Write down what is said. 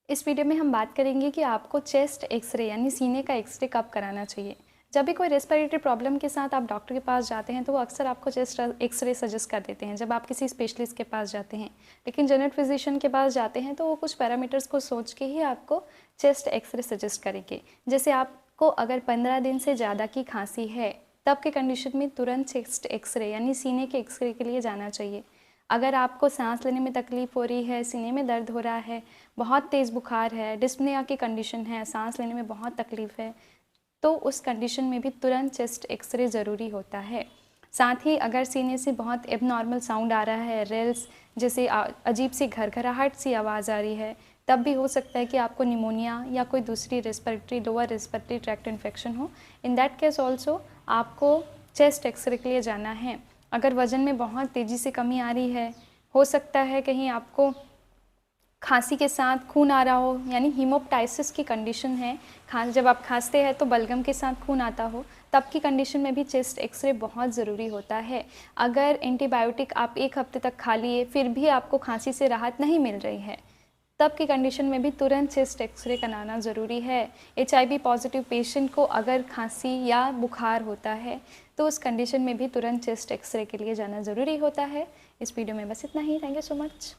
इस वीडियो में हम बात करेंगे कि आपको चेस्ट एक्सरे यानी सीने का एक्सरे कब कराना चाहिए। जब भी कोई रेस्पिरेटरी प्रॉब्लम के साथ आप डॉक्टर के पास जाते हैं तो वो अक्सर आपको चेस्ट एक्सरे सजेस्ट कर देते हैं जब आप किसी स्पेशलिस्ट के पास जाते हैं। लेकिन जनरल फिजिशियन के पास जाते हैं तो वो कुछ पैरामीटर्स को सोच के ही आपको चेस्ट एक्सरे सजेस्ट करेंगे। जैसे आपको अगर 15 दिन से ज़्यादा की खांसी है तब के कंडीशन में तुरंत चेस्ट एक्सरे यानी सीने के एक्सरे के लिए जाना चाहिए। अगर आपको सांस लेने में तकलीफ़ हो रही है, सीने में दर्द हो रहा है, बहुत तेज़ बुखार है, डिस्पनिया की कंडीशन है, सांस लेने में बहुत तकलीफ़ है, तो उस कंडीशन में भी तुरंत चेस्ट एक्सरे ज़रूरी होता है। साथ ही अगर सीने से बहुत एबनॉर्मल साउंड आ रहा है, रेल्स जैसे अजीब सी घरघराहट सी आवाज़ आ रही है, तब भी हो सकता है कि आपको निमोनिया या कोई दूसरी लोअर रेस्पिरेटरी ट्रैक्ट इन्फेक्शन हो। इन दैट केस ऑल्सो आपको चेस्ट एक्सरे के लिए जाना है। अगर वज़न में बहुत तेज़ी से कमी आ रही है, हो सकता है कहीं आपको खांसी के साथ खून आ रहा हो यानी हीमोप्टाइसिस की कंडीशन है, जब आप खांसते हैं तो बलगम के साथ खून आता हो, तब की कंडीशन में भी चेस्ट एक्सरे बहुत ज़रूरी होता है। अगर एंटीबायोटिक आप 1 हफ्ते तक खा लिए फिर भी आपको खांसी से राहत नहीं मिल रही है, तब की कंडीशन में भी तुरंत चेस्ट एक्सरे कराना ज़रूरी है। HIV पॉजिटिव पेशेंट को अगर खांसी या बुखार होता है तो उस कंडीशन में भी तुरंत चेस्ट एक्सरे के लिए जाना ज़रूरी होता है। इस वीडियो में बस इतना ही। Thank you so much.